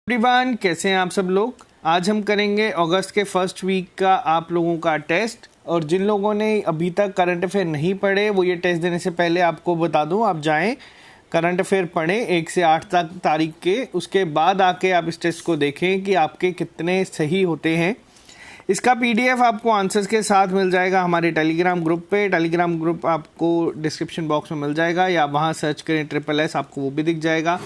Everyone, कैसे हैं आप सब लोग। आज हम करेंगे अगस्त के फर्स्ट वीक का आप लोगों का टेस्ट। और जिन लोगों ने अभी तक करंट अफेयर नहीं पढ़े वो ये टेस्ट देने से पहले आपको बता दूं, आप जाएं करंट अफेयर पढ़ें 1 से 8 तक तारीख के, उसके बाद आके आप इस टेस्ट को देखें कि आपके कितने सही होते हैं। इसका पीडीएफ आपको आंसर्स के साथ मिल जाएगा हमारे टेलीग्राम ग्रुप पे। टेलीग्राम ग्रुप आपको डिस्क्रिप्शन बॉक्स में मिल जाएगा या वहाँ सर्च करें SSS, आपको वो भी दिख जाएगा।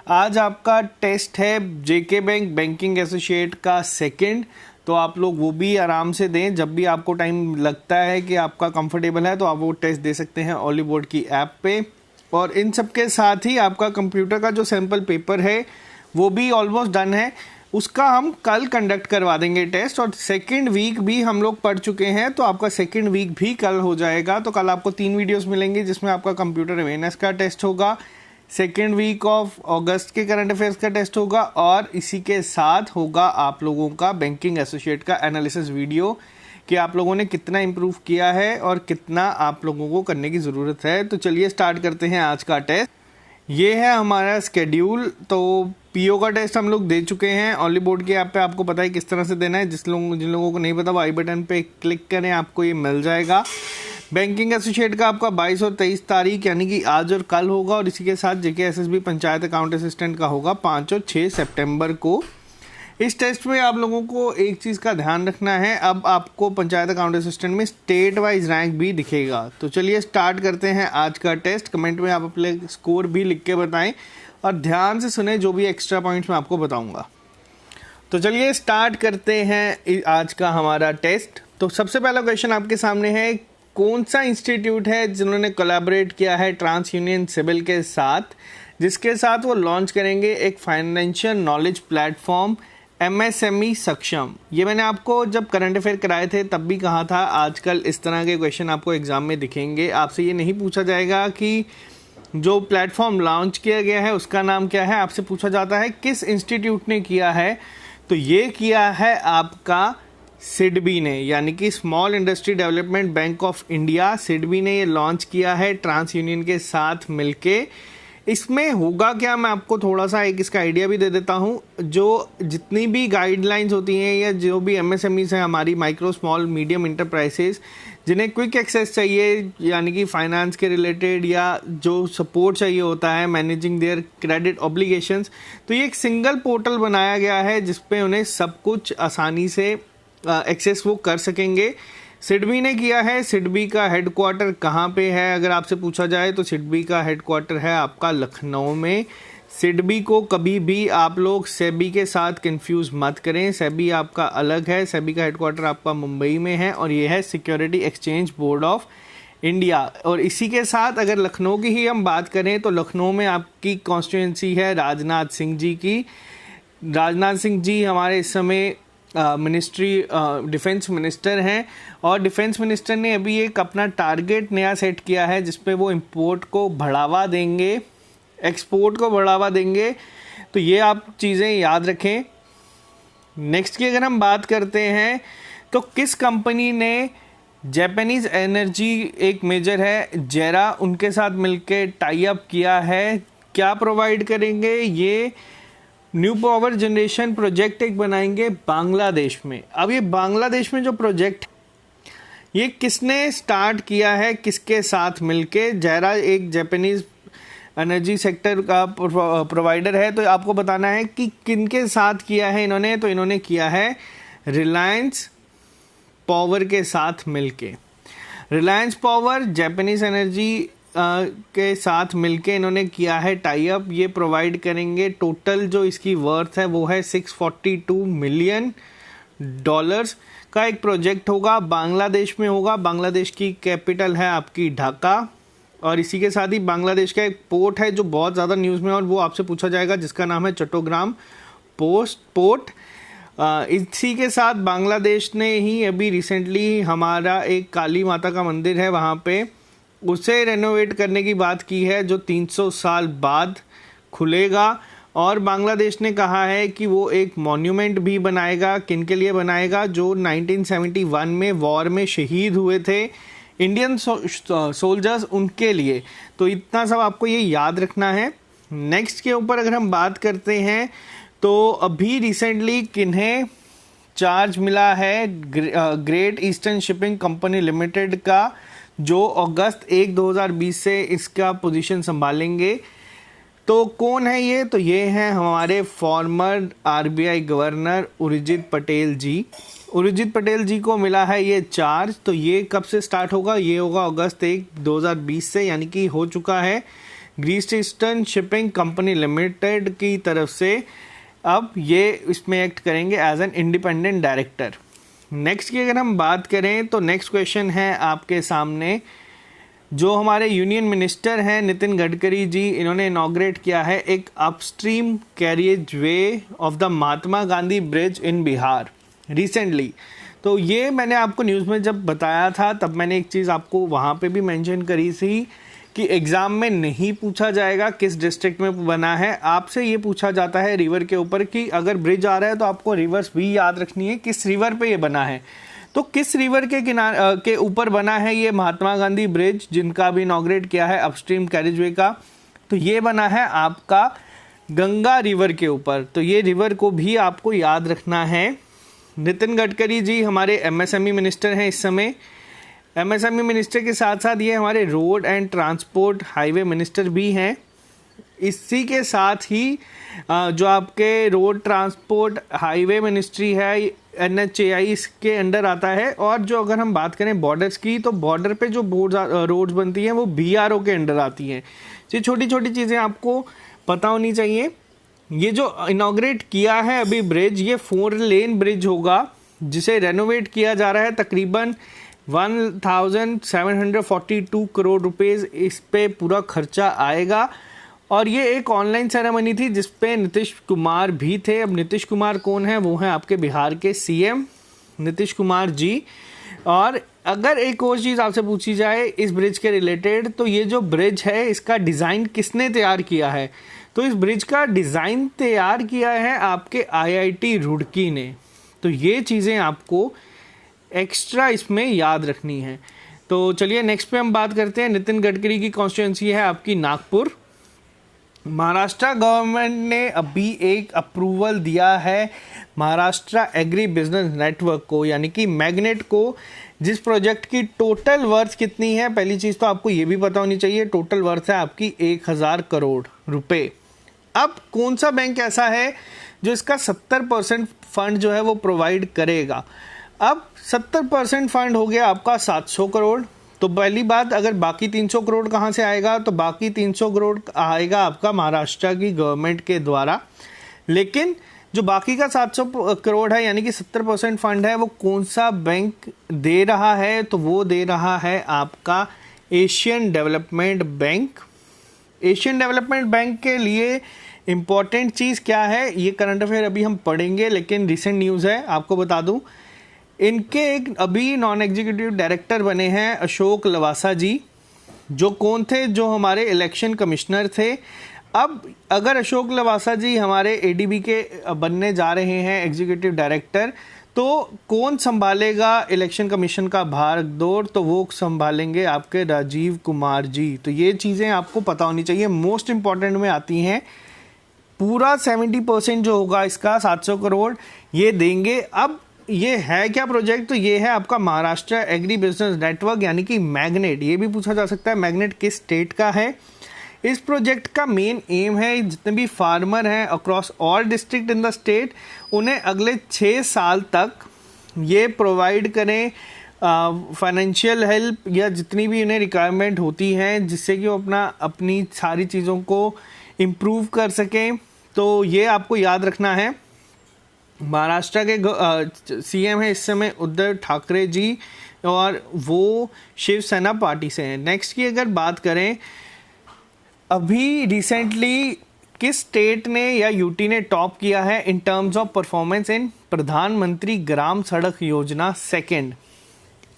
आज आपका टेस्ट है जेके बैंक बैंकिंग एसोसिएट का सेकंड, तो आप लोग वो भी आराम से दें। जब भी आपको टाइम लगता है कि आपका कंफर्टेबल है तो आप वो टेस्ट दे सकते हैं ओली बोर्ड की ऐप पे। और इन सब के साथ ही आपका कंप्यूटर का जो सैम्पल पेपर है वो भी ऑलमोस्ट डन है, उसका हम कल कंडक्ट करवा देंगे टेस्ट। और सेकंड वीक भी हम लोग पढ़ चुके हैं तो आपका सेकंड वीक भी कल हो जाएगा। तो कल आपको 3 वीडियोस मिलेंगे जिसमें आपका कंप्यूटर अवेयरनेस का टेस्ट होगा, सेकेंड वीक ऑफ अगस्त के करंट अफेयर्स का टेस्ट होगा, और इसी के साथ होगा आप लोगों का बैंकिंग एसोसिएट का एनालिसिस वीडियो कि आप लोगों ने कितना इम्प्रूव किया है और कितना आप लोगों को करने की ज़रूरत है। तो चलिए स्टार्ट करते हैं आज का टेस्ट। ये है हमारा स्केड्यूल। तो पीओ का टेस्ट हम लोग दे चुके हैं ओली बोर्ड की ऐप पे, आपको पता है किस तरह से देना है। जिन लोगों को नहीं पता वो आई बटन पे क्लिक करें, आपको ये मिल जाएगा। बैंकिंग एसोसिएट का आपका 22 और 23 तारीख यानी कि आज और कल होगा, और इसी के साथ जेके एसएसबी पंचायत अकाउंट असिस्टेंट का होगा 5 और 6 सितंबर को। इस टेस्ट में आप लोगों को एक चीज़ का ध्यान रखना है, अब आपको पंचायत अकाउंट असिस्टेंट में स्टेट वाइज रैंक भी दिखेगा। तो चलिए स्टार्ट करते हैं आज का टेस्ट। कमेंट में आप अपने स्कोर भी लिख के बताएं और ध्यान से सुने जो भी एक्स्ट्रा पॉइंट्स मैं आपको बताऊंगा। तो चलिए स्टार्ट करते हैं आज का हमारा टेस्ट। तो सबसे पहला क्वेश्चन आपके सामने है, कौन सा इंस्टीट्यूट है जिन्होंने कोलैबोरेट किया है ट्रांस यूनियन सिविल के साथ, जिसके साथ वो लॉन्च करेंगे एक फाइनेंशियल नॉलेज प्लेटफॉर्म MSME सक्षम। ये मैंने आपको जब करंट अफेयर कराए थे तब भी कहा था, आजकल इस तरह के क्वेश्चन आपको एग्जाम में दिखेंगे। आपसे ये नहीं पूछा जाएगा कि जो प्लेटफॉर्म लॉन्च किया गया है उसका नाम क्या है, आपसे पूछा जाता है किस इंस्टीट्यूट ने किया है। तो ये किया है आपका सिडबी ने, यानी कि small industry development bank of India. SIDBI ने ये लॉन्च किया है ट्रांस यूनियन के साथ मिलके। इसमें होगा क्या, मैं आपको थोड़ा सा एक इसका आइडिया भी दे देता हूँ। जो जितनी भी गाइडलाइंस होती हैं या जो भी MSMEs हैं, हमारी माइक्रो स्मॉल मीडियम इंटरप्राइजेस, जिन्हें क्विक एक्सेस चाहिए यानी कि फाइनेंस के रिलेटेड या जो सपोर्ट चाहिए होता है मैनेजिंग देयर क्रेडिट ऑब्लिगेशंस, तो ये एक सिंगल पोर्टल बनाया गया है जिसपे उन्हें सब कुछ आसानी से एक्सेस वो कर सकेंगे। सिडबी ने किया है। सिडबी का हेडक्वार्टर कहाँ पे है अगर आपसे पूछा जाए तो सिडबी का हेडक्वार्टर है आपका लखनऊ में। सिडबी को कभी भी आप लोग सेबी के साथ कंफ्यूज मत करें, सेबी आपका अलग है। सेबी का हेडक्वार्टर आपका मुंबई में है और ये है security exchange board of India. और इसी के साथ अगर लखनऊ की ही हम बात करें तो लखनऊ में आपकी कॉन्स्टिट्यूंसी है राजनाथ सिंह जी की। राजनाथ सिंह जी हमारे इस समय डिफेंस मिनिस्टर हैं, और डिफेंस मिनिस्टर ने अभी एक अपना टारगेट नया सेट किया है जिसपे वो इंपोर्ट को बढ़ावा देंगे, एक्सपोर्ट को बढ़ावा देंगे। तो ये आप चीज़ें याद रखें। नेक्स्ट की अगर हम बात करते हैं तो किस कंपनी ने जापानीज एनर्जी, एक मेजर है जेरा, उनके साथ मिलके टाई अप किया है, क्या प्रोवाइड करेंगे, ये न्यू पावर जनरेशन प्रोजेक्ट एक बनाएंगे बांग्लादेश में। अब ये बांग्लादेश में जो प्रोजेक्ट ये किसने स्टार्ट किया है, किसके साथ मिलके। जेरा एक जापानीज एनर्जी सेक्टर का प्रोवाइडर है, तो आपको बताना है कि किनके साथ किया है इन्होंने। तो इन्होंने किया है रिलायंस पावर के साथ मिलके। रिलायंस पावर जापानीज एनर्जी के साथ मिलके इन्होंने किया है टाई अप। ये प्रोवाइड करेंगे, टोटल जो इसकी वर्थ है वो है $642 मिलियन का एक प्रोजेक्ट होगा, बांग्लादेश में होगा। बांग्लादेश की कैपिटल है आपकी ढाका, और इसी के साथ ही बांग्लादेश का एक पोर्ट है जो बहुत ज़्यादा न्यूज़ में, और वो आपसे पूछा जाएगा, जिसका नाम है चट्टोग्राम पोर्ट। इसी के साथ बांग्लादेश ने ही अभी रिसेंटली हमारा एक काली माता का मंदिर है वहाँ पे, उसे रेनोवेट करने की बात की है जो 300 साल बाद खुलेगा। और बांग्लादेश ने कहा है कि वो एक मॉन्यूमेंट भी बनाएगा। किन के लिए बनाएगा? जो 1971 में वॉर में शहीद हुए थे इंडियन सोल्जर्स, उनके लिए। तो इतना सब आपको ये याद रखना है। नेक्स्ट के ऊपर अगर हम बात करते हैं तो अभी रिसेंटली किन्हें चार्ज मिला है great eastern shipping company limited का, जो अगस्त 1 2020 से इसका पोजीशन संभालेंगे। तो कौन है ये? तो ये हैं हमारे former RBI governor Urjit Patel ji. Urjit Patel ji को मिला है ये चार्ज। तो ये कब से स्टार्ट होगा? ये होगा अगस्त 1 2020 से, यानी कि हो चुका है great eastern shipping company limited की तरफ से। अब ये इसमें एक्ट करेंगे as an independent director. Next की अगर हम बात करें तो नेक्स्ट क्वेश्चन है आपके सामने, जो हमारे यूनियन मिनिस्टर हैं नितिन गडकरी जी, इन्होंने इनॉग्रेट किया है एक upstream carriage way of the Mahatma Gandhi bridge in Bihar recently. तो ये मैंने आपको न्यूज़ में जब बताया था तब मैंने एक चीज़ आपको वहाँ पे भी मेंशन करी थी कि एग्ज़ाम में नहीं पूछा जाएगा किस डिस्ट्रिक्ट में बना है, आपसे ये पूछा जाता है रिवर के ऊपर कि अगर ब्रिज आ रहा है तो आपको रिवर्स भी याद रखनी है किस रिवर पे ये बना है। तो किस रिवर के किनारे के ऊपर बना है ये महात्मा गांधी ब्रिज, जिनका भी इनॉग्रेट किया है अपस्ट्रीम कैरिजवे का? तो ये बना है आपका गंगा रिवर के ऊपर। तो ये रिवर को भी आपको याद रखना है। नितिन गडकरी जी हमारे एमएसएमई मिनिस्टर हैं इस समय। एमएसएमई मिनिस्टर के साथ साथ ये हमारे road and transport highway minister भी हैं। इसी के साथ ही जो आपके रोड ट्रांसपोर्ट हाईवे मिनिस्ट्री है NHAI इसके अंडर आता है। और जो अगर हम बात करें बॉर्डर्स की, तो बॉर्डर पे जो रोड्स बनती हैं वो BRO के अंडर आती हैं। ये छोटी छोटी चीज़ें आपको पता होनी चाहिए। ये जो इनॉग्रेट किया है अभी ब्रिज, ये 4 लेन ब्रिज होगा जिसे रेनोवेट किया जा रहा है। तकरीबन 1742 करोड़ रुपए इस पे पूरा खर्चा आएगा। और ये एक ऑनलाइन सेरेमनी थी जिसपे नीतीश कुमार भी थे। अब नीतीश कुमार कौन है? वो हैं आपके बिहार के CM नीतीश कुमार जी। और अगर एक और चीज़ आपसे पूछी जाए इस ब्रिज के रिलेटेड, तो ये जो ब्रिज है इसका डिज़ाइन किसने तैयार किया है? तो इस ब्रिज का डिज़ाइन तैयार किया है आपके IIT रुड़की ने। तो ये चीज़ें आपको एक्स्ट्रा इसमें याद रखनी है। तो चलिए नेक्स्ट पे हम बात करते हैं। नितिन गडकरी की कॉन्स्टिट्यूंसी है आपकी नागपुर। महाराष्ट्र गवर्नमेंट ने अभी एक अप्रूवल दिया है महाराष्ट्र एग्री बिजनेस नेटवर्क को, यानी कि मैग्नेट को, जिस प्रोजेक्ट की टोटल वर्थ कितनी है? पहली चीज़ तो आपको ये भी पता होनी चाहिए, टोटल वर्थ है आपकी 1000 करोड़ रुपए। अब कौन सा बैंक ऐसा है जो इसका 70% फंड जो है वो प्रोवाइड करेगा? अब 70% फंड हो गया आपका 700 करोड़। तो पहली बात, अगर बाकी 300 करोड़ कहाँ से आएगा? तो बाकी 300 करोड़ आएगा आपका महाराष्ट्र की गवर्नमेंट के द्वारा। लेकिन जो बाकी का 700 करोड़ है, यानी कि 70% फंड है, वो कौन सा बैंक दे रहा है? तो वो दे रहा है आपका Asian development bank. Asian development bank के लिए इम्पॉर्टेंट चीज़ क्या है? ये करंट अफेयर अभी हम पढ़ेंगे, लेकिन रिसेंट न्यूज़ है, आपको बता दूं। इनके एक अभी नॉन एग्जीक्यूटिव डायरेक्टर बने हैं अशोक लवासा जी, जो कौन थे? जो हमारे इलेक्शन कमिश्नर थे। अब अगर अशोक लवासा जी हमारे ADB के बनने जा रहे हैं एग्जीक्यूटिव डायरेक्टर, तो कौन संभालेगा इलेक्शन कमीशन का भागदौड़? तो वो संभालेंगे आपके राजीव कुमार जी। तो ये चीज़ें आपको पता होनी चाहिए, मोस्ट इंपॉर्टेंट में आती हैं। पूरा 70% जो होगा इसका 700 करोड़ ये देंगे। अब ये है क्या प्रोजेक्ट? तो ये है आपका महाराष्ट्र एग्री बिजनेस नेटवर्क, यानी कि मैग्नेट। ये भी पूछा जा सकता है मैग्नेट किस स्टेट का है। इस प्रोजेक्ट का मेन एम है जितने भी फार्मर हैं across all district in the state, उन्हें अगले 6 साल तक ये प्रोवाइड करें फाइनेंशियल हेल्प या जितनी भी उन्हें रिक्वायरमेंट होती हैं, जिससे कि वो अपनी सारी चीज़ों को इम्प्रूव कर सकें। तो ये आपको याद रखना है। महाराष्ट्र के CM है इस समय उद्धव ठाकरे जी, और वो शिवसेना पार्टी से हैं। नेक्स्ट की अगर बात करें, अभी रिसेंटली किस स्टेट ने या UT ने टॉप किया है in terms of performance in प्रधानमंत्री ग्राम सड़क योजना सेकंड?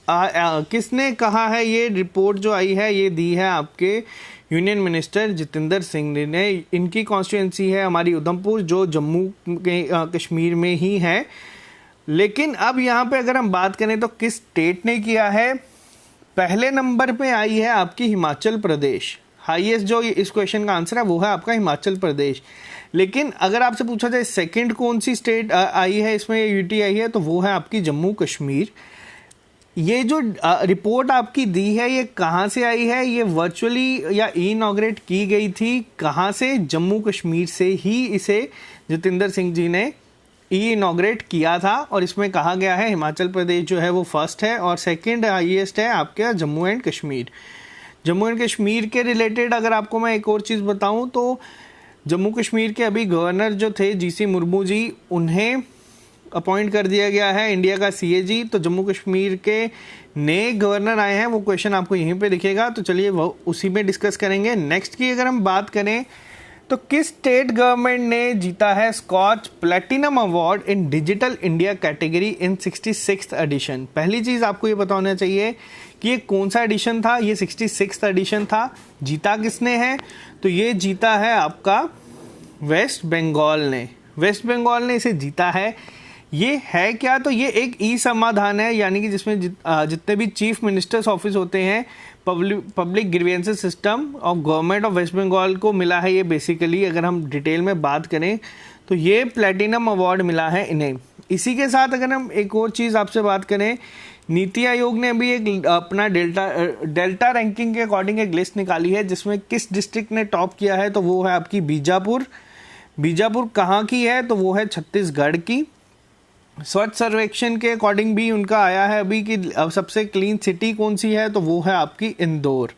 किसने कहा है? ये रिपोर्ट जो आई है ये दी है आपके यूनियन मिनिस्टर जितेंद्र सिंह ने। इनकी कॉन्स्टिट्यूंसी है हमारी उधमपुर, जो जम्मू के कश्मीर में ही है। लेकिन अब यहाँ पे अगर हम बात करें तो किस स्टेट ने किया है? पहले नंबर पे आई है आपकी हिमाचल प्रदेश। हाईएस्ट जो इस क्वेश्चन का आंसर है वो है आपका हिमाचल प्रदेश। लेकिन अगर आपसे पूछा जाए सेकंड कौन सी स्टेट आई है इसमें यूटी आई है, तो वो है आपकी जम्मू कश्मीर। ये जो रिपोर्ट आपकी दी है ये कहाँ से आई है? ये वर्चुअली या इनॉग्रेट की गई थी कहाँ से? जम्मू कश्मीर से ही इसे जितेंद्र सिंह जी ने इनॉग्रेट किया था। और इसमें कहा गया है हिमाचल प्रदेश जो है वो फर्स्ट है और सेकंड हाईएस्ट है आपके जम्मू एंड कश्मीर। जम्मू एंड कश्मीर के रिलेटेड अगर आपको मैं एक और चीज़ बताऊं तो जम्मू कश्मीर के अभी गवर्नर जो थे जीसी मुर्मू जी, उन्हें अपॉइंट कर दिया गया है इंडिया का सीएजी। तो जम्मू कश्मीर के नए गवर्नर आए हैं, वो क्वेश्चन आपको यहीं पे दिखेगा। तो चलिए वो उसी में डिस्कस करेंगे। नेक्स्ट की अगर हम बात करें तो किस स्टेट गवर्नमेंट ने जीता है Scotch platinum award in digital India category in 66th edition? पहली चीज़ आपको ये पता होना चाहिए कि ये कौन सा एडिशन था। ये 66th एडिशन था। जीता किसने है? तो ये जीता है आपका वेस्ट बंगाल ने। वेस्ट बंगाल ने इसे जीता है। ये है क्या? तो ये एक ई समाधान है, यानी कि जिसमें जितने भी चीफ मिनिस्टर्स ऑफिस होते हैं, public grievances system of government of West Bengal को मिला है ये। बेसिकली अगर हम डिटेल में बात करें तो ये प्लैटिनम अवार्ड मिला है इन्हें। इसी के साथ अगर हम एक और चीज़ आपसे बात करें, नीति आयोग ने अभी एक अपना डेल्टा रैंकिंग के अकॉर्डिंग एक लिस्ट निकाली है जिसमें किस डिस्ट्रिक्ट ने टॉप किया है, तो वो है आपकी बीजापुर। बीजापुर कहाँ की है? तो वो है छत्तीसगढ़ की। स्वच्छ सर्वेक्षण के अकॉर्डिंग भी उनका आया है अभी कि सबसे क्लीन सिटी कौन सी है, तो वो है आपकी इंदौर।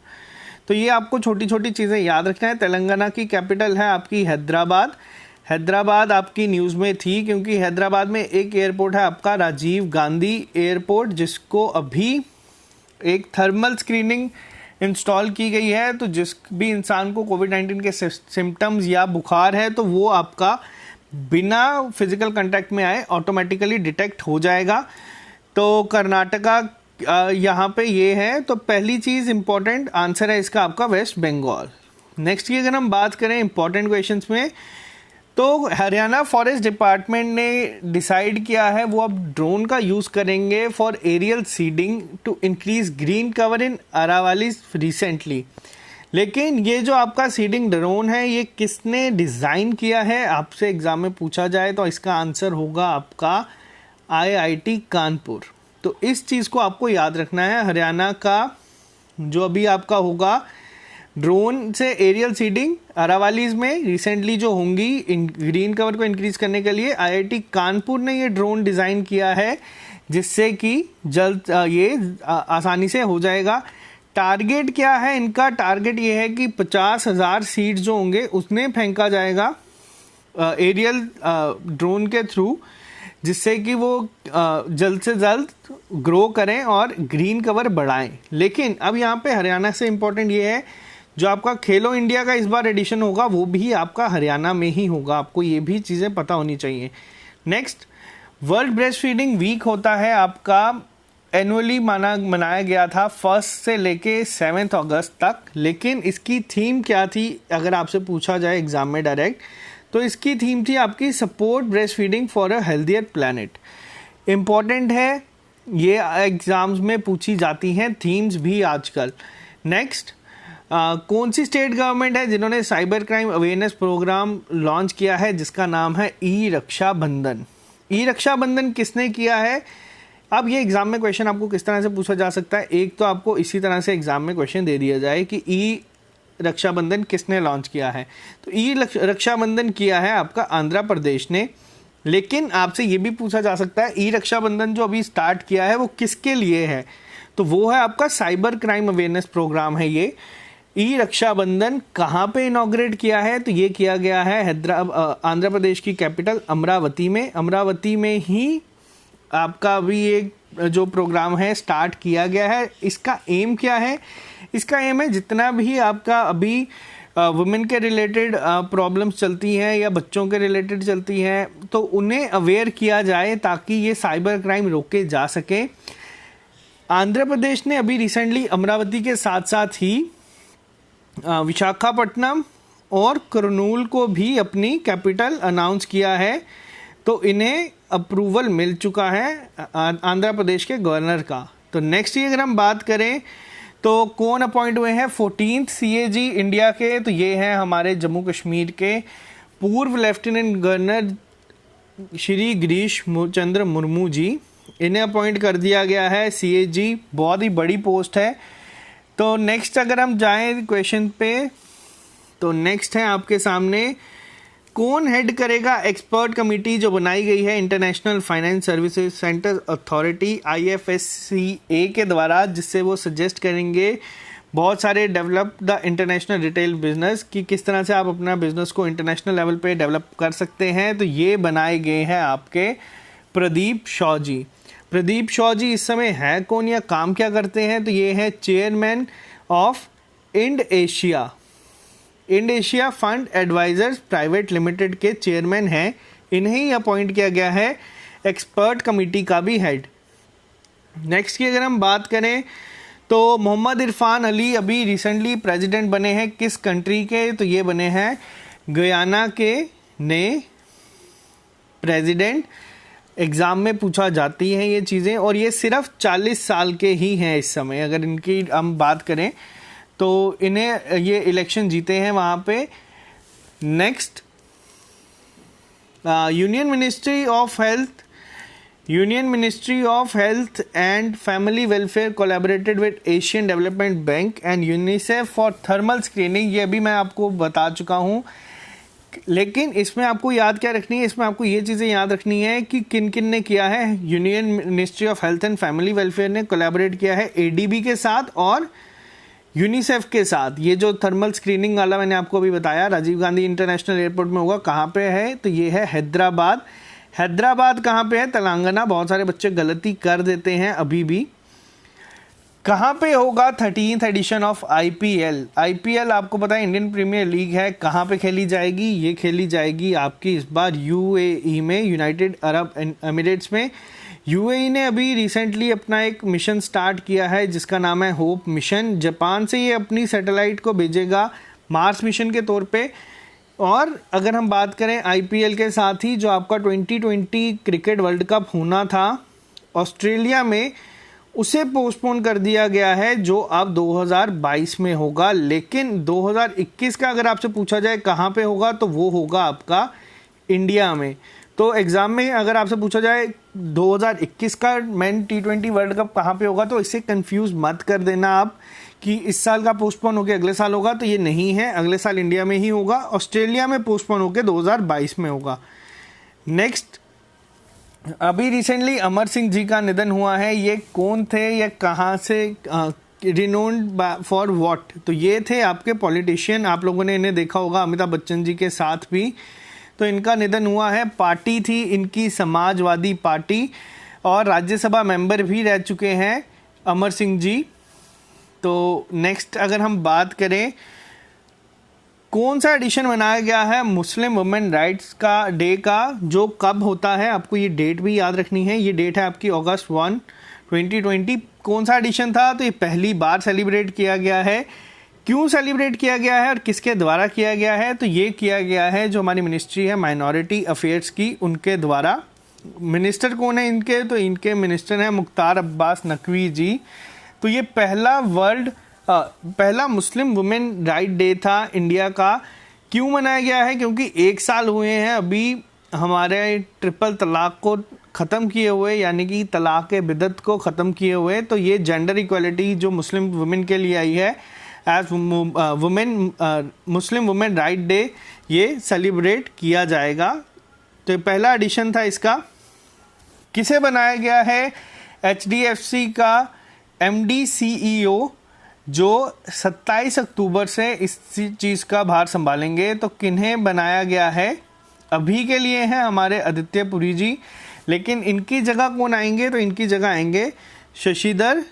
तो ये आपको छोटी छोटी चीज़ें याद रखना है। तेलंगाना की कैपिटल है आपकी हैदराबाद। हैदराबाद आपकी न्यूज़ में थी क्योंकि हैदराबाद में एक एयरपोर्ट है आपका राजीव गांधी एयरपोर्ट, जिसको अभी एक थर्मल स्क्रीनिंग इंस्टॉल की गई है। तो जिस भी इंसान को कोविड-19 के सिम्टम्स या बुखार है तो वो आपका बिना फिजिकल कांटेक्ट में आए ऑटोमेटिकली डिटेक्ट हो जाएगा। तो कर्नाटका यहाँ पे ये है। तो पहली चीज़ इंपॉर्टेंट आंसर है इसका आपका वेस्ट बंगाल। नेक्स्ट की अगर हम बात करें इंपॉर्टेंट क्वेश्चंस में, तो हरियाणा फॉरेस्ट डिपार्टमेंट ने डिसाइड किया है वो अब ड्रोन का यूज़ करेंगे for aerial seeding to increase green cover in Aravalli recently. लेकिन ये जो आपका सीडिंग ड्रोन है ये किसने डिज़ाइन किया है? आपसे एग्जाम में पूछा जाए तो इसका आंसर होगा आपका आईआईटी कानपुर। तो इस चीज़ को आपको याद रखना है। हरियाणा का जो अभी आपका होगा ड्रोन से एरियल सीडिंग अरावालीज में रिसेंटली जो होंगी इन ग्रीन कवर को इंक्रीज करने के लिए आईआईटी कानपुर ने ये ड्रोन डिज़ाइन किया है, जिससे कि जल्द ये आसानी से हो जाएगा। टारगेट क्या है इनका? टारगेट ये है कि 50,000 सीड्स जो होंगे उसमें फेंका जाएगा एरियल ड्रोन के थ्रू, जिससे कि वो जल्द से जल्द ग्रो करें और ग्रीन कवर बढ़ाएं। लेकिन अब यहाँ पे हरियाणा से इम्पोर्टेंट ये है, जो आपका खेलो इंडिया का इस बार एडिशन होगा वो भी आपका हरियाणा में ही होगा। आपको ये भी चीज़ें पता होनी चाहिए। Next, world breast feeding week होता है आपका एनुअली मनाया गया था 1 से लेके 7 अगस्त तक। लेकिन इसकी थीम क्या थी अगर आपसे पूछा जाए एग्जाम में डायरेक्ट, तो इसकी थीम थी आपकी support breast feeding for a healthier planet. Important है, ये एग्जाम्स में पूछी जाती हैं थीम्स भी आजकल। नेक्स्ट, कौन सी स्टेट गवर्नमेंट है जिन्होंने cyber crime awareness programme launch किया है जिसका नाम है ई रक्षा बंधन? ई रक्षा बंधन किसने किया है? अब ये एग्जाम में क्वेश्चन आपको किस तरह से पूछा जा सकता है। एक तो आपको इसी तरह से एग्जाम में क्वेश्चन दे दिया जाए कि ई रक्षाबंधन किसने लॉन्च किया है, तो ई रक्षाबंधन किया है आपका आंध्र प्रदेश ने। लेकिन आपसे ये भी पूछा जा सकता है ई रक्षाबंधन जो अभी स्टार्ट किया है वो किसके लिए है, तो वो है आपका साइबर क्राइम अवेयरनेस प्रोग्राम है। ये ई रक्षाबंधन कहाँ पे इनॉग्रेट किया है? तो ये किया गया है आंध्र प्रदेश की कैपिटल अमरावती में। अमरावती में ही आपका अभी एक जो प्रोग्राम है स्टार्ट किया गया है। इसका एम क्या है? इसका एम है जितना भी आपका अभी वुमेन के रिलेटेड प्रॉब्लम्स चलती हैं या बच्चों के रिलेटेड चलती हैं, तो उन्हें अवेयर किया जाए ताकि ये साइबर क्राइम रोके जा सके। आंध्र प्रदेश ने अभी रिसेंटली अमरावती के साथ साथ ही विशाखापट्टनम और कुरनूल को भी अपनी कैपिटल अनाउंस किया है। तो इन्हें अप्रूवल मिल चुका है आंध्र प्रदेश के गवर्नर का। तो नेक्स्ट अगर हम बात करें तो कौन अपॉइंट हुए हैं 14th सीएजी इंडिया के, तो ये हैं हमारे जम्मू कश्मीर के पूर्व लेफ्टिनेंट गवर्नर श्री गिरीश चंद्र मुर्मू जी, इन्हें अपॉइंट कर दिया गया है CAG। बहुत ही बड़ी पोस्ट है। तो नेक्स्ट अगर हम जाएं क्वेश्चन पे, तो नेक्स्ट है आपके सामने, कौन हेड करेगा एक्सपर्ट कमेटी जो बनाई गई है international finance services centre authority IFSCA के द्वारा, जिससे वो सजेस्ट करेंगे बहुत सारे develop the international retail business कि किस तरह से आप अपना बिजनेस को इंटरनेशनल लेवल पे डेवलप कर सकते हैं। तो ये बनाए गए हैं आपके प्रदीप शॉ जी। प्रदीप शॉ जी इस समय है कौन या काम क्या करते हैं? तो ये है chairman of Ind Asia fund advisors private limited के चेयरमैन हैं। इन्हें ही अपॉइंट किया गया है एक्सपर्ट कमेटी का भी हेड। नेक्स्ट की अगर हम बात करें तो मोहम्मद इरफान अली अभी रिसेंटली प्रेसिडेंट बने हैं किस कंट्री के? तो ये बने हैं गयाना के नए प्रेसिडेंट। एग्ज़ाम में पूछा जाती हैं ये चीज़ें, और ये सिर्फ 40 साल के ही हैं इस समय। अगर इनकी हम बात करें तो इन्हें ये इलेक्शन जीते हैं वहाँ पे। Next, union ministry of health and family welfare collaborated with Asian development bank and UNICEF for thermal screening. ये अभी मैं आपको बता चुका हूँ, लेकिन इसमें आपको याद क्या रखनी है? इसमें आपको ये चीज़ें याद रखनी है कि किन किन ने किया है। Union ministry of health and family welfare ने कोलैबोरेट किया है ADB के साथ और यूनिसेफ के साथ। ये जो थर्मल स्क्रीनिंग वाला मैंने आपको अभी बताया, राजीव गांधी इंटरनेशनल एयरपोर्ट में होगा। कहाँ पे है? तो ये है हैदराबाद। हैदराबाद कहाँ पे है? तेलंगाना। बहुत सारे बच्चे गलती कर देते हैं अभी भी। कहाँ पे होगा 13th एडिशन ऑफ IPL आपको पता है इंडियन प्रीमियर लीग है। कहाँ पे खेली जाएगी? ये खेली जाएगी आपकी इस बार UAE में, यूनाइटेड अरब एमिरेट्स में। UAE ने अभी रिसेंटली अपना एक मिशन स्टार्ट किया है जिसका नाम है होप मिशन। जापान से ये अपनी सैटेलाइट को भेजेगा मार्स मिशन के तौर पे। और अगर हम बात करें IPL के साथ ही, जो आपका 2020 क्रिकेट वर्ल्ड कप होना था ऑस्ट्रेलिया में, उसे पोस्टपोन कर दिया गया है, जो अब 2022 में होगा। लेकिन 2021 का अगर आपसे पूछा जाए कहाँ पे होगा, तो वो होगा आपका इंडिया में। तो एग्ज़ाम में अगर आपसे पूछा जाए 2021 का मेन T20 वर्ल्ड कप कहाँ पे होगा, तो इसे कंफ्यूज मत कर देना आप कि इस साल का पोस्टपोन होकर अगले साल होगा। तो ये नहीं है, अगले साल इंडिया में ही होगा। ऑस्ट्रेलिया में पोस्टपोन होकर 2022 में होगा। नेक्स्ट, अभी रिसेंटली अमर सिंह जी का निधन हुआ है। ये कौन थे या कहाँ से, रिनोन्ड फॉर व्हाट? तो ये थे आपके पॉलिटिशियन। आप लोगों ने इन्हें देखा होगा अमिताभ बच्चन जी के साथ भी। तो इनका निधन हुआ है। पार्टी थी इनकी समाजवादी पार्टी, और राज्यसभा मेंबर भी रह चुके हैं अमर सिंह जी। तो नेक्स्ट अगर हम बात करें, कौन सा एडिशन बनाया गया है मुस्लिम वुमेन राइट्स का डे का, जो कब होता है? आपको ये डेट भी याद रखनी है। ये डेट है आपकी August 1, 2020। कौन सा एडिशन था? तो ये पहली बार सेलिब्रेट किया गया है। क्यों सेलिब्रेट किया गया है और किसके द्वारा किया गया है? तो ये किया गया है जो हमारी मिनिस्ट्री है माइनॉरिटी अफेयर्स की, उनके द्वारा। मिनिस्टर कौन है इनके? तो इनके मिनिस्टर हैं मुख्तार अब्बास नकवी जी। तो ये पहला मुस्लिम वुमेन राइट डे था इंडिया का। क्यों मनाया गया है? क्योंकि 1 साल हुए हैं अभी हमारे ट्रिपल तलाक को ख़त्म किए हुए, यानी कि तलाक बिदअत को ख़त्म किए हुए। तो ये जेंडर इक्वलिटी जो मुस्लिम वुमेन के लिए आई है as Muslim women right day, ये सेलिब्रेट किया जाएगा। तो पहला एडिशन था इसका। किसे बनाया गया है? HDFC का MD CEO, जो 27 अक्टूबर से इस चीज़ का भार संभालेंगे। तो किन्हें बनाया गया है? अभी के लिए हैं हमारे आदित्य पुरी जी, लेकिन इनकी जगह कौन आएंगे? तो इनकी जगह आएंगे Sashidhar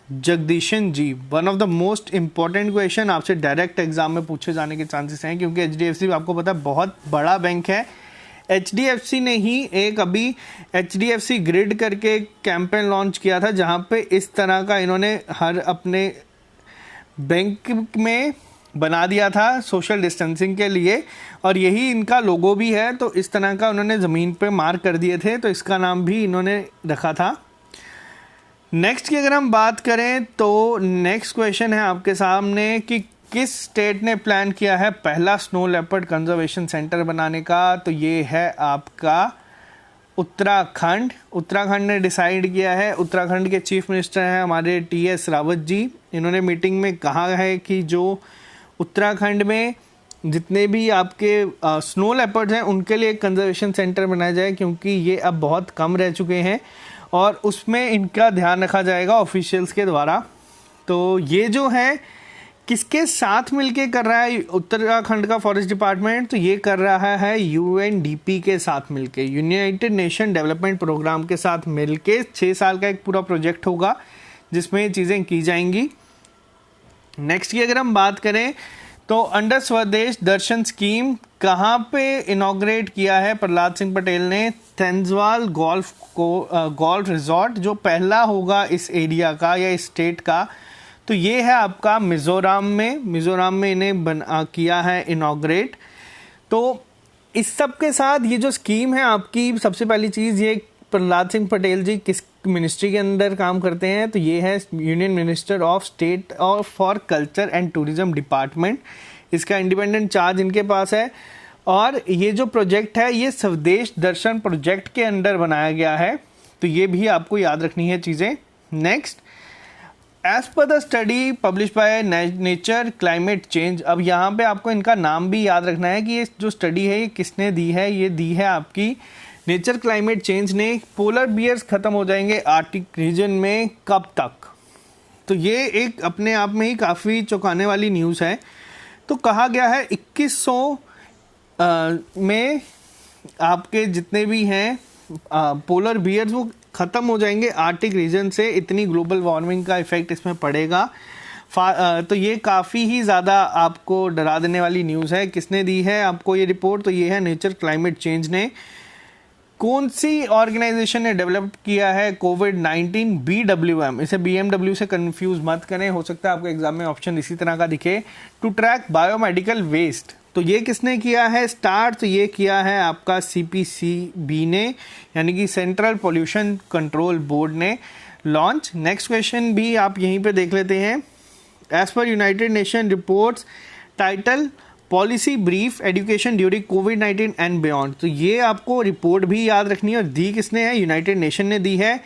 Jagdishan ji. One of the most important question आपसे डायरेक्ट एग्जाम में पूछे जाने के चांसेस हैं, क्योंकि HDFC आपको पता है बहुत बड़ा बैंक है। HDFC ने ही एक अभी HDFC ग्रिड करके कैंपेन लॉन्च किया था, जहां पे इस तरह का इन्होंने हर अपने बैंक में बना दिया था सोशल डिस्टेंसिंग के लिए, और यही इनका लोगो भी है। तो इस तरह का उन्होंने ज़मीन पे मार्क कर दिए थे, तो इसका नाम भी इन्होंने रखा था। नेक्स्ट की अगर हम बात करें तो नेक्स्ट क्वेश्चन है आपके सामने कि किस स्टेट ने प्लान किया है पहला स्नो लेपर्ड कंजर्वेशन सेंटर बनाने का? तो ये है आपका उत्तराखंड। उत्तराखंड ने डिसाइड किया है। उत्तराखंड के चीफ मिनिस्टर हैं हमारे TS रावत जी। इन्होंने मीटिंग में कहा है कि जो उत्तराखंड में जितने भी आपके स्नो लेपर्ड्स हैं उनके लिए एक कंजर्वेशन सेंटर बनाया जाए, क्योंकि ये अब बहुत कम रह चुके हैं और उसमें इनका ध्यान रखा जाएगा ऑफिशियल्स के द्वारा। तो ये जो है किसके साथ मिलके कर रहा है उत्तराखंड का फॉरेस्ट डिपार्टमेंट? तो ये कर रहा है UNDP के साथ मिलके, यूनाइटेड नेशन डेवलपमेंट प्रोग्राम के साथ मिलके 6 साल का एक पूरा प्रोजेक्ट होगा जिसमें ये चीज़ें की जाएंगी। नेक्स्ट की अगर हम बात करें तो अंडर स्वदेश दर्शन स्कीम कहाँ पे इनॉग्रेट किया है प्रहलाद सिंह पटेल ने? थेंजवाल गोल्फ रिजॉर्ट जो पहला होगा इस एरिया का या इस स्टेट का, तो ये है आपका मिज़ोरम में इन्हें किया है इनॉग्रेट। तो इस सब के साथ ये जो स्कीम है आपकी, सबसे पहली चीज़ ये प्रहलाद सिंह पटेल जी किस मिनिस्ट्री के अंदर काम करते हैं? तो ये है यूनियन मिनिस्टर ऑफ स्टेट और for culture and tourism department. इसका इंडिपेंडेंट चार्ज इनके पास है और ये जो प्रोजेक्ट है ये स्वदेश दर्शन प्रोजेक्ट के अंदर बनाया गया है। तो ये भी आपको याद रखनी है चीज़ें। नेक्स्ट, एज पर the study publish by Nature Climate Change. अब यहाँ पे आपको इनका नाम भी याद रखना है कि ये जो स्टडी है ये किसने दी है? ये दी है आपकी नेचर क्लाइमेट चेंज ने। पोलर बियर्स खत्म हो जाएंगे आर्कटिक रीजन में कब तक? तो ये एक अपने आप में ही काफ़ी चौंकाने वाली न्यूज़ है। तो कहा गया है 2100 में आपके जितने भी हैं पोलर बियर्स वो ख़त्म हो जाएंगे आर्कटिक रीजन से। इतनी ग्लोबल वार्मिंग का इफेक्ट इसमें पड़ेगा। तो ये काफ़ी ही ज़्यादा आपको डरा देने वाली न्यूज़ है। किसने दी है आपको ये रिपोर्ट? तो ये है नेचर क्लाइमेट चेंज ने। कौन सी ऑर्गेनाइजेशन ने डेवलप किया है कोविड-19? BWM। इसे BMW से कंफ्यूज मत करें, हो सकता है आपको एग्जाम में ऑप्शन इसी तरह का दिखे। To track biomedical waste. तो ये किसने किया है स्टार्ट? तो ये किया है आपका CPCB ने, यानी कि सेंट्रल पोल्यूशन कंट्रोल बोर्ड ने लॉन्च। नेक्स्ट क्वेश्चन भी आप यहीं पे देख लेते हैं। एज पर United Nation reports title policy brief education during कोविड-19 एंड बियॉन्ड। तो ये आपको रिपोर्ट भी याद रखनी है और दी किसने है? यूनाइटेड नेशन ने दी है।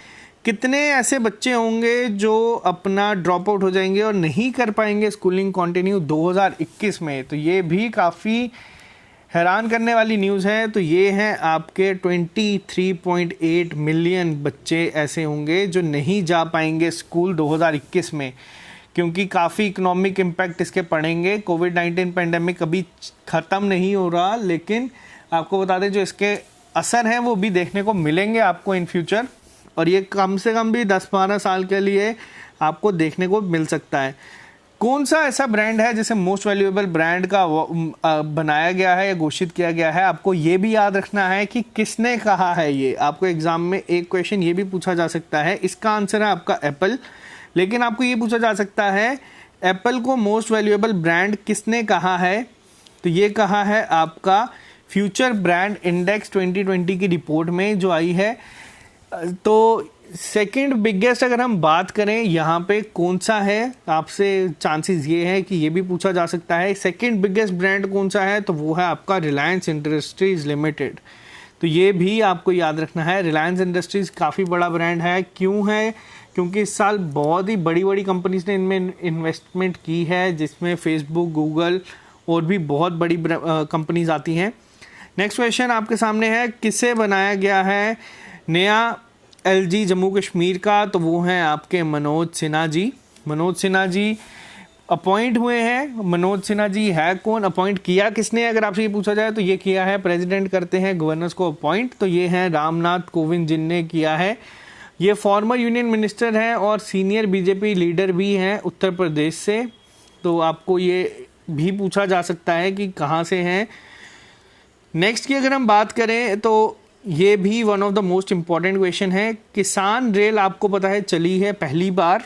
कितने ऐसे बच्चे होंगे जो अपना ड्रॉप आउट हो जाएंगे और नहीं कर पाएंगे स्कूलिंग कंटिन्यू 2021 में? तो ये भी काफ़ी हैरान करने वाली न्यूज़ है। तो ये हैं आपके 23.8 मिलियन बच्चे ऐसे होंगे जो नहीं जा पाएंगे स्कूल 2021 में, क्योंकि काफ़ी इकोनॉमिक इम्पैक्ट इसके पड़ेंगे। कोविड-19 पेंडेमिक अभी ख़त्म नहीं हो रहा, लेकिन आपको बता दें जो इसके असर हैं वो भी देखने को मिलेंगे आपको इन फ्यूचर, और ये कम से कम भी 10-12 साल के लिए आपको देखने को मिल सकता है। कौन सा ऐसा ब्रांड है जिसे मोस्ट वैल्यूएबल ब्रांड का बनाया गया है या घोषित किया गया है? आपको ये भी याद रखना है कि किसने कहा है ये। आपको एग्जाम में एक क्वेश्चन ये भी पूछा जा सकता है। इसका आंसर है आपका एप्पल, लेकिन आपको ये पूछा जा सकता है एप्पल को मोस्ट वैल्यूएबल ब्रांड किसने कहा है? तो ये कहा है आपका फ्यूचर ब्रांड इंडेक्स 2020 की रिपोर्ट में जो आई है। तो सेकंड बिगेस्ट अगर हम बात करें यहाँ पे कौन सा है, आपसे चांसेस ये है कि ये भी पूछा जा सकता है सेकंड बिगेस्ट ब्रांड कौन सा है, तो वो है आपका रिलायंस इंडस्ट्रीज लिमिटेड। तो ये भी आपको याद रखना है। रिलायंस इंडस्ट्रीज काफ़ी बड़ा ब्रांड है। क्यों है? क्योंकि इस साल बहुत ही बड़ी बड़ी कंपनीज ने इनमें इन्वेस्टमेंट की है, जिसमें फेसबुक, गूगल और भी बहुत बड़ी कंपनीज आती हैं। नेक्स्ट क्वेश्चन आपके सामने है, किसे बनाया गया है नया LG जम्मू कश्मीर का? तो वो हैं आपके मनोज सिन्हा जी। मनोज सिन्हा जी अपॉइंट हुए हैं। मनोज सिन्हा जी है कौन? अपॉइंट किया किसने अगर आपसे ये पूछा जाए तो ये किया है प्रेसिडेंट, करते हैं गवर्नर्स को अपॉइंट। तो ये हैं रामनाथ कोविंद जिनने किया है। ये फॉर्मर यूनियन मिनिस्टर हैं और सीनियर BJP लीडर भी हैं उत्तर प्रदेश से। तो आपको ये भी पूछा जा सकता है कि कहाँ से हैं। नेक्स्ट की अगर हम बात करें तो ये भी one of the most important question है। किसान रेल आपको पता है चली है पहली बार।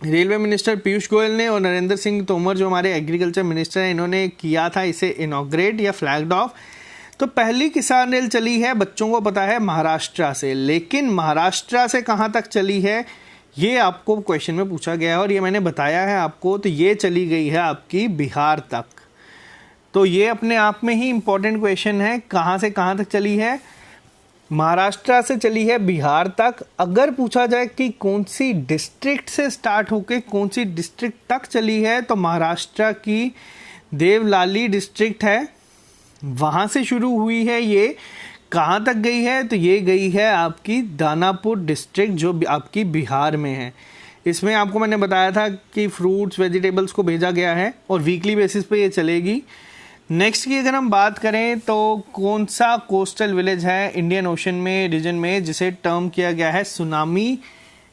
रेलवे मिनिस्टर पीयूष गोयल ने और नरेंद्र सिंह तोमर जो हमारे एग्रीकल्चर मिनिस्टर हैं, इन्होंने किया था इसे इनॉग्रेट या फ्लैग्ड ऑफ। तो पहली किसान रेल चली है, बच्चों को पता है, महाराष्ट्र से। लेकिन महाराष्ट्र से कहाँ तक चली है ये आपको क्वेश्चन में पूछा गया है और ये मैंने बताया है आपको। तो ये चली गई है आपकी बिहार तक। तो ये अपने आप में ही इम्पोर्टेंट क्वेश्चन है। कहाँ से कहाँ तक चली है? महाराष्ट्र से चली है बिहार तक। अगर पूछा जाए कि कौन सी डिस्ट्रिक्ट से स्टार्ट होके कौन सी डिस्ट्रिक्ट तक चली है, तो महाराष्ट्र की देवलाली डिस्ट्रिक्ट है, वहाँ से शुरू हुई है। ये कहाँ तक गई है? तो ये गई है आपकी दानापुर डिस्ट्रिक्ट, जो आपकी बिहार में है। इसमें आपको मैंने बताया था कि फ्रूट्स वेजिटेबल्स को भेजा गया है और वीकली बेसिस पे ये चलेगी। नेक्स्ट की अगर हम बात करें तो कौन सा कोस्टल विलेज है इंडियन ओशन में रीजन में जिसे टर्म किया गया है tsunami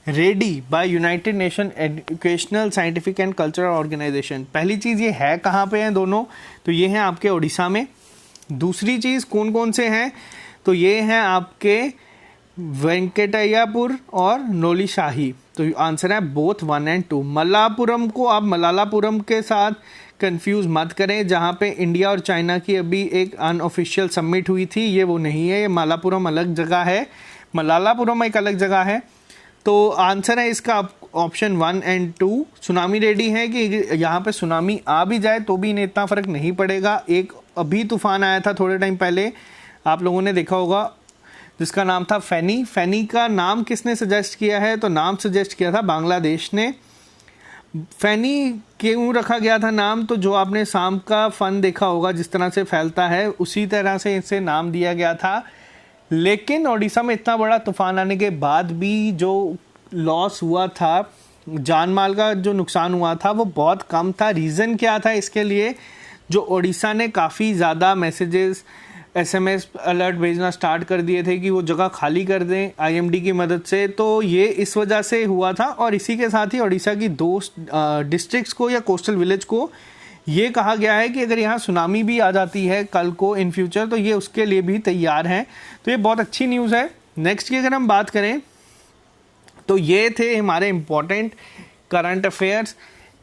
ready by United Nation educational scientific and cultural organization. पहली चीज़ ये है कहाँ पे हैं दोनों? तो ये हैं आपके उड़ीसा में। दूसरी चीज़ कौन कौन से हैं? तो ये हैं आपके वेंकटैयापुर और नोलिशाही। तो आंसर है बोथ 1 और 2। मल्लापुरम को आप मलालापुरम के साथ कंफ्यूज मत करें, जहाँ पे इंडिया और चाइना की अभी एक अनऑफिशियल समिट हुई थी। ये वो नहीं है, ये मलापुरम अलग जगह है, मलालापुरम एक अलग जगह है। तो आंसर है इसका ऑप्शन 1 और 2। सुनामी रेडी है कि यहाँ पे सुनामी आ भी जाए तो भी इन्हें इतना फ़र्क नहीं पड़ेगा। एक अभी तूफान आया था थोड़े टाइम पहले, आप लोगों ने देखा होगा, जिसका नाम था फैनी। फैनी का नाम किसने सजेस्ट किया है? तो नाम सजेस्ट किया था बांग्लादेश ने। फैनी क्यों रखा गया था नाम? तो जो आपने शाम का फन देखा होगा जिस तरह से फैलता है, उसी तरह से इसे नाम दिया गया था। लेकिन ओडिशा में इतना बड़ा तूफान आने के बाद भी जो लॉस हुआ था, जान माल का जो नुकसान हुआ था, वो बहुत कम था। रीज़न क्या था इसके लिए? जो ओडिशा ने काफ़ी ज़्यादा मैसेजेस SMS अलर्ट भेजना स्टार्ट कर दिए थे कि वो जगह खाली कर दें IMD की मदद से। तो ये इस वजह से हुआ था। और इसी के साथ ही ओडिशा की 2 डिस्ट्रिक्ट्स को या कोस्टल विलेज को ये कहा गया है कि अगर यहाँ सुनामी भी आ जाती है कल को इन फ्यूचर, तो ये उसके लिए भी तैयार हैं। तो ये बहुत अच्छी न्यूज़ है। नेक्स्ट की अगर हम बात करें तो ये थे हमारे इम्पोर्टेंट करंट अफेयर्स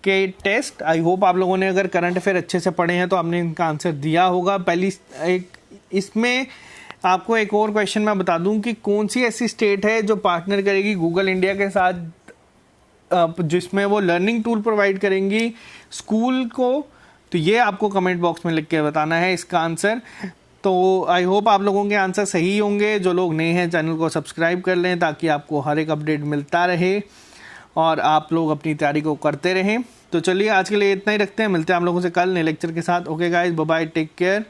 के टेस्ट। आई होप आप लोगों ने अगर करंट अफेयर अच्छे से पढ़े हैं तो आपने इनका आंसर दिया होगा। पहली एक इसमें आपको एक और क्वेश्चन मैं बता दूं कि कौन सी ऐसी स्टेट है जो पार्टनर करेगी गूगल इंडिया के साथ, जिसमें वो लर्निंग टूल प्रोवाइड करेंगी स्कूल को। तो ये आपको कमेंट बॉक्स में लिख के बताना है इसका आंसर। तो आई होप आप लोगों के आंसर सही होंगे। जो लोग नए हैं चैनल को सब्सक्राइब कर लें ताकि आपको हर एक अपडेट मिलता रहे और आप लोग अपनी तैयारी को करते रहें। तो चलिए आज के लिए इतना ही रखते हैं, मिलते हैं आप लोगों से कल नए लेक्चर के साथ। Okay guys, bye bye, take care.